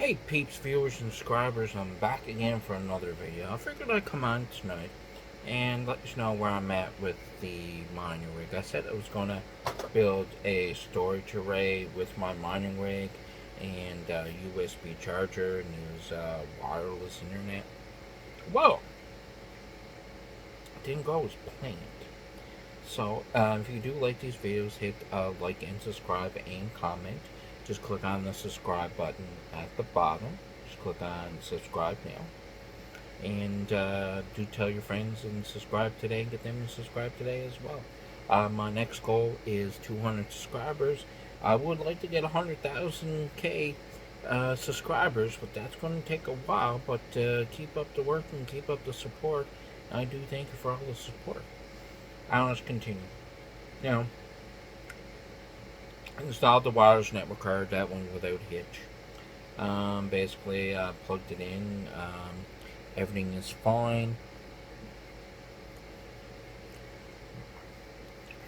Hey peeps, viewers, and subscribers, I'm back again for another video. I figured I'd come on tonight and let you know where I'm at with the mining rig. I said I was going to build a storage array with my mining rig and USB charger and use wireless internet. Well, it didn't go as planned. So, if you do like these videos, hit like and subscribe and comment. Just click on the subscribe button at the bottom. Just click on subscribe now. And do tell your friends and subscribe today. Get them to subscribe today as well. My next goal is 200 subscribers. I would like to get 100,000 subscribers, but that's going to take a while. But keep up the work and keep up the support. I do thank you for all the support. Let's continue. Now, installed the wireless network card, that one without hitch. Basically, plugged it in. Everything is fine.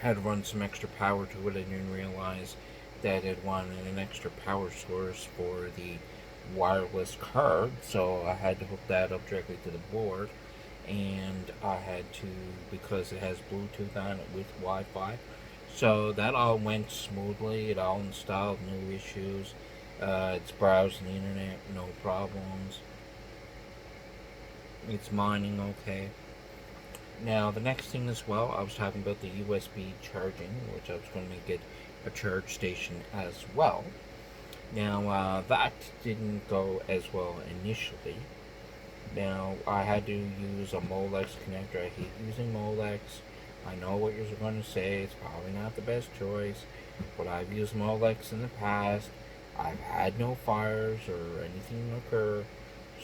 Had to run some extra power to it. I didn't realize that it wanted an extra power source for the wireless card, so I had to hook that up directly to the board. And I had to, because it has Bluetooth on it with Wi-Fi. So that all went smoothly. It all installed, no issues. It's browsing the internet, no problems. It's mining okay. Now the next thing as well, I was talking about the USB charging, which I was going to get a charge station as well. Now that didn't go as well initially. Now, I had to use a Molex connector. I hate using Molex. I know what you're going to say. It's probably not the best choice. But I've used Molex in the past. I've had no fires or anything occur.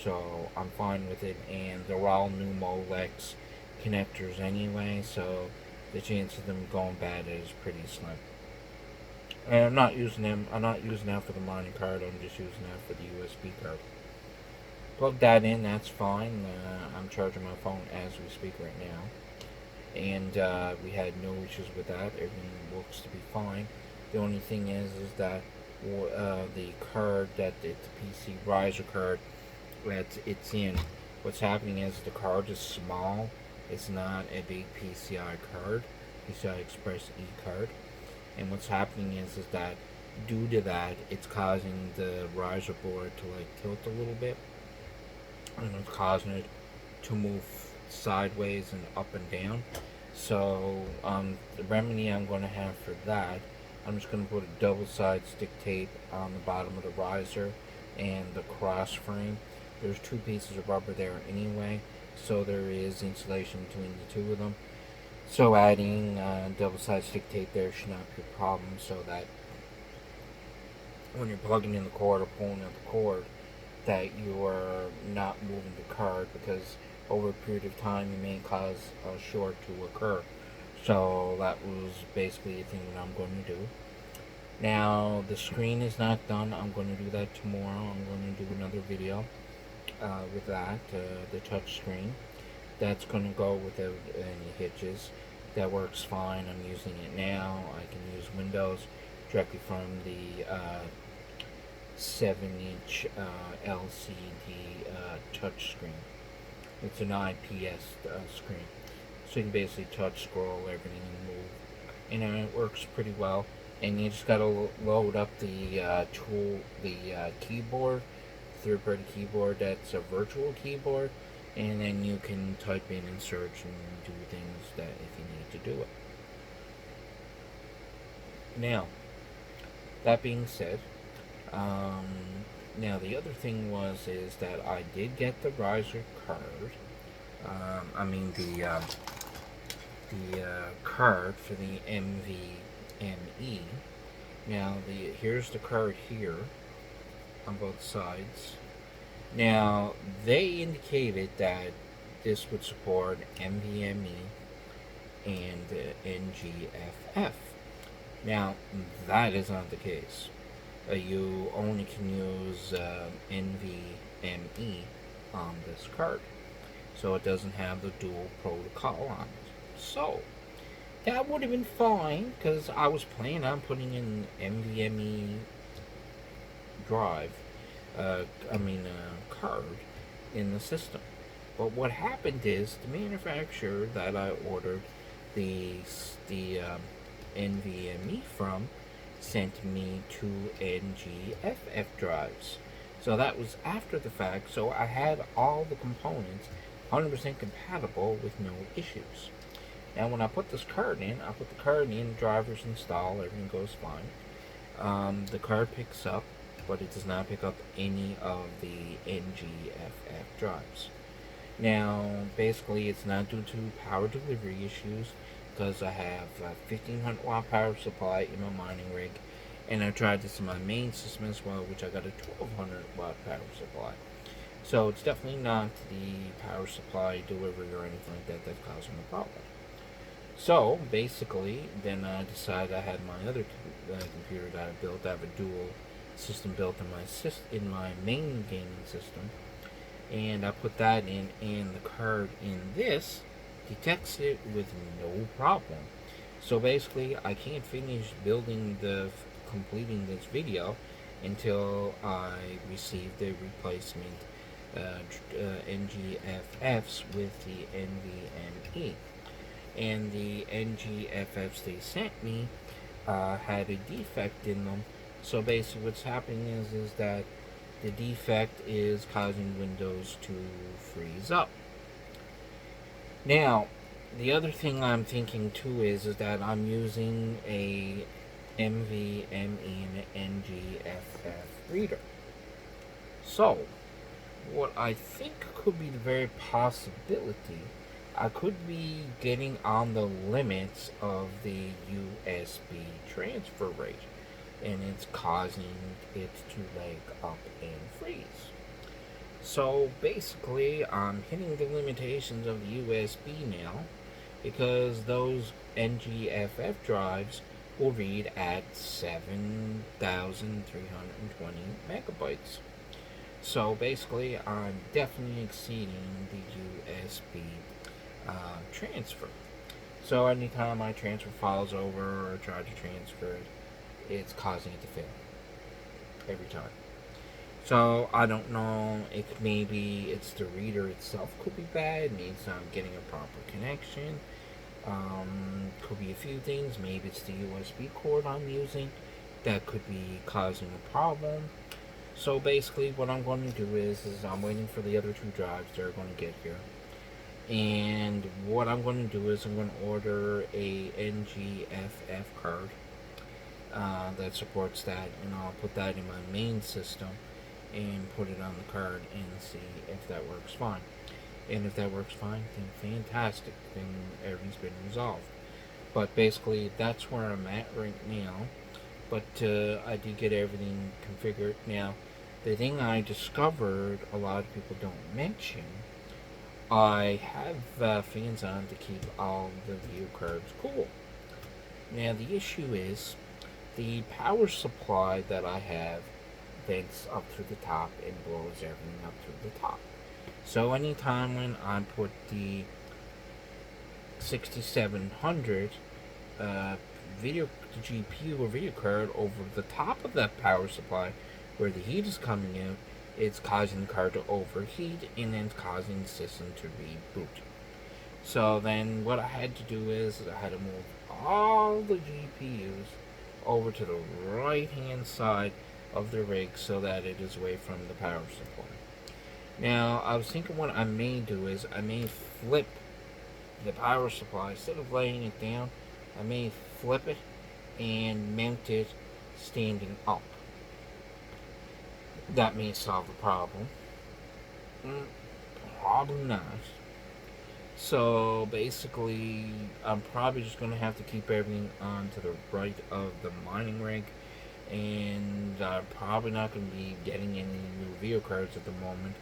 So, I'm fine with it. And they're all new Molex connectors anyway. So, the chance of them going bad is pretty slim. And I'm not using them. I'm not using that for the mining card. I'm just using that for the USB card. Plug that in, that's fine. I'm charging my phone as we speak right now. And we had no issues with that. Everything looks to be fine. The only thing is that the card, that it's a PC riser card that it's in, what's happening is the card is small. It's not a big PCI card, PCI Express E card. And what's happening is that due to that, it's causing the riser board to like tilt a little bit, and it's causing it to move sideways and up and down. So the remedy I'm going to have for that, I'm just going to put a double-side stick tape on the bottom of the riser and the cross frame. There's two pieces of rubber there anyway, so there is insulation between the two of them. So adding double-side stick tape there should not be a problem, so that when you're plugging in the cord or pulling out the cord, that you are not moving the card, because over a period of time you may cause a short to occur. So that was basically a thing that I'm going to do. Now the screen is not done. I'm going to do that tomorrow. I'm going to do another video with that, the touch screen. That's going to go without any hitches. That works fine. I'm using it now. I can use Windows directly from the 7-inch LCD touchscreen. It's an IPS screen, so you can basically touch, scroll everything, and move. And it works pretty well. And you just gotta load up the keyboard, third-party keyboard. That's a virtual keyboard, and then you can type in and search and do things that if you need to do it. Now, that being said, now the other thing is that I did get the riser card. I mean the card for the NVMe. Now here's the card here on both sides. Now they indicated that this would support NVMe and NGFF. Now that is not the case. You only can use NVMe on this card, so it doesn't have the dual protocol on it. So that would have been fine, because I was planning on putting in NVMe drive, card in the system. But what happened is the manufacturer that I ordered the NVMe from sent me two NGFF drives. So that was after the fact. So I had all the components 100% compatible with no issues. Now when I put this card in, I put the card in, drivers install, everything goes fine. The card picks up, but it does not pick up any of the NGFF drives. Now, basically, it's not due to power delivery issues because I have a 1500 watt power supply in my mining rig, and I tried this in my main system as well, which I got a 1200 watt power supply. So it's definitely not the power supply delivery or anything like that that's causing the problem. So basically, then I decided I had my other computer that I built. I have a dual system built in my main gaming system, and I put that in, and the card in this detects it with no problem. So basically, I can't finish completing this video until I receive the replacement NGFFs with the NVMe. And the NGFFs they sent me had a defect in them. So basically, what's happening is that the defect is causing Windows to freeze up. Now, the other thing I'm thinking too is that I'm using a NVMe and an NGFF reader. So, what I think could be the very possibility, I could be getting on the limits of the USB transfer rate, and it's causing it to lag up and freeze. So basically, I'm hitting the limitations of the USB now because those NGFF drives will read at 7,320 megabytes. So basically, I'm definitely exceeding the USB transfer. So anytime I transfer files over or try to transfer it, it's causing it to fail every time. So I don't know. Maybe it's the reader itself could be bad. Maybe it's not getting a proper connection. Could be a few things. Maybe it's the USB cord I'm using that could be causing a problem. So basically, what I'm going to do is I'm waiting for the other two drives. They're going to get here. And what I'm going to do is I'm going to order a NGFF card that supports that, and I'll put that in my main system and put it on the card and see if that works fine. And if that works fine, then fantastic. Then everything's been resolved. But basically, that's where I'm at right now. But I did get everything configured. Now, the thing I discovered a lot of people don't mention, I have fans on to keep all the video cards cool. Now, the issue is the power supply that I have vents up to the top and blows everything up to the top. So anytime when I put the 6700 the GPU or video card over the top of that power supply where the heat is coming out, it's causing the card to overheat and then causing the system to reboot. So then what I had to do is I had to move all the GPUs over to the right hand side of the rig so that it is away from the power supply. Now I was thinking what I may do is I may flip the power supply. Instead of laying it down, I may flip it and mount it standing up. That may solve the problem. Probably not. So basically, I'm probably just going to have to keep everything on to the right of the mining rig, and I'm probably not going to be getting any new video cards at the moment.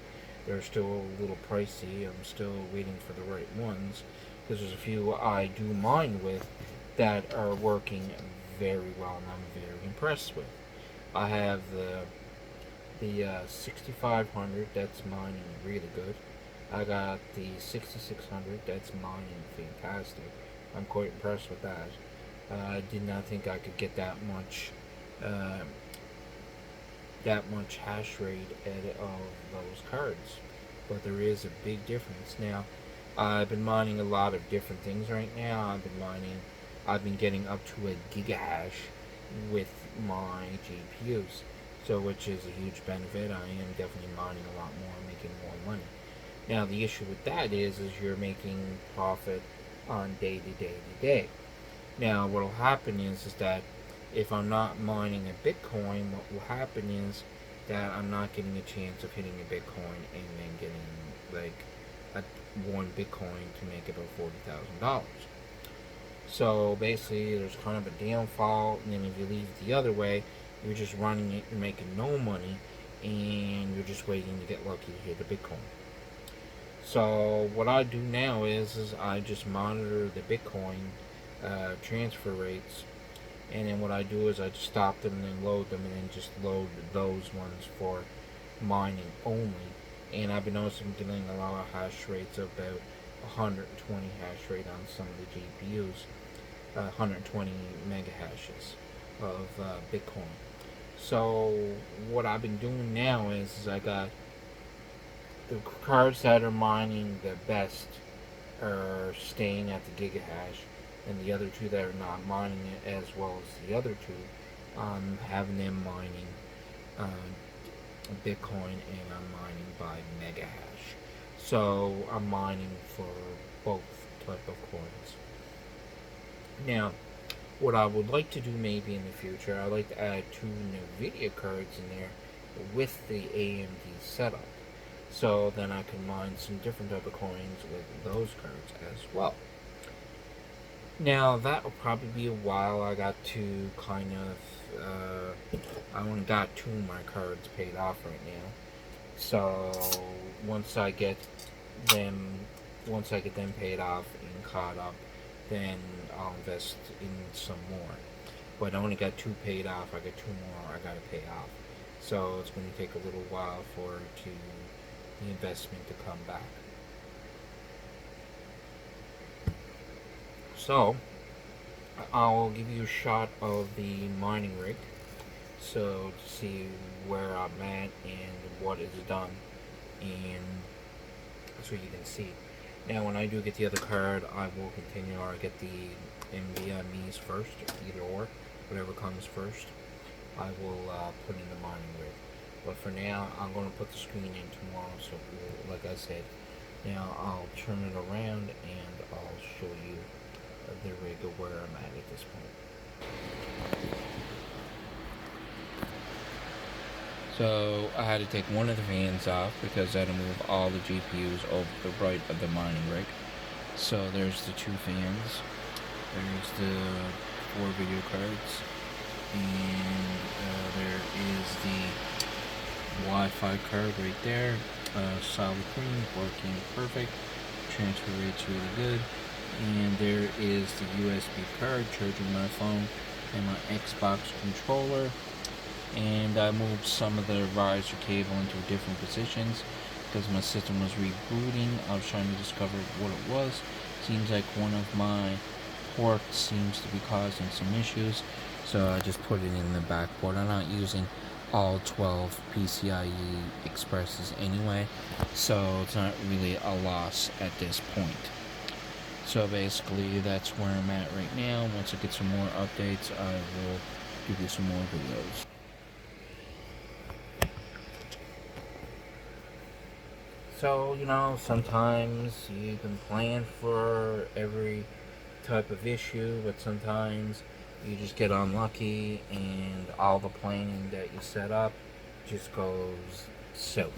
They're still a little pricey. I'm still waiting for the right ones because there's a few I do mine with that are working very well and I'm very impressed with. I have the 6500 that's mining really good. I got the 6600 that's mining fantastic. I'm quite impressed with that. I did not think I could get that much that much hash rate of those cards. But there is a big difference. Now, I've been mining a lot of different things right now. I've been getting up to a gigahash with my GPUs. So, which is a huge benefit. I am definitely mining a lot more, making more money. Now, the issue with that is you're making profit on day to day to day. Now, what will happen is that if I'm not mining a Bitcoin, what will happen is that I'm not getting a chance of hitting a Bitcoin and then getting like a one Bitcoin to make about $40,000. So basically, there's kind of a downfall, and then if you leave it the other way, you're just running it, you're making no money, and you're just waiting to get lucky to hit a Bitcoin. So what I do now is I just monitor the Bitcoin transfer rates, and then what I do is I just stop them and then load them, and then just load those ones for mining only. And I've been noticing getting a lot of hash rates of about 120 hash rate on some of the GPUs, 120 mega hashes of Bitcoin. So what I've been doing now is I got the cards that are mining the best are staying at the gigahash, and the other two that are not mining it as well as the other two, having them mining Bitcoin, and I'm mining by mega hash. So I'm mining for both type of coins. Now, what I would like to do maybe in the future, I'd like to add two NVIDIA cards in there with the AMD setup. So then I can mine some different type of coins with those cards as well. Now that will probably be a while. I got to kind of, I only got two of my cards paid off right now. So once I get them, once I get them paid off and caught up, then I'll invest in some more. But I only got two paid off. I got two more I gotta pay off. So it's going to take a little while for the investment to come back. So I'll give you a shot of the mining rig, so to see where I'm at and what is done, and so you can see. Now when I do get the other card, I will continue, or I get the NVMe's first, either or, whatever comes first. I will put in the mining rig. But for now, I'm going to put the screen in tomorrow, so like I said, now I'll turn it around and I'll show you the rig of where I'm at this point. So I had to take one of the fans off because I had to move all the GPUs over to the right of the mining rig. So there's the two fans. There's the 4 video cards. And there is the Wi-Fi card right there. Solid clean, working perfect. Transfer rate's really good. And there is the USB card charging my phone and my Xbox controller. And I moved some of the riser cable into different positions because my system was rebooting. I was trying to discover what it was. Seems like one of my ports seems to be causing some issues, so I just put it in the backboard. I'm not using all 12 PCIe expresses anyway, so it's not really a loss at this point. So basically that's where I'm at right now. Once I get some more updates, I will give you some more videos. So, sometimes you can plan for every type of issue, but sometimes you just get unlucky and all the planning that you set up just goes south.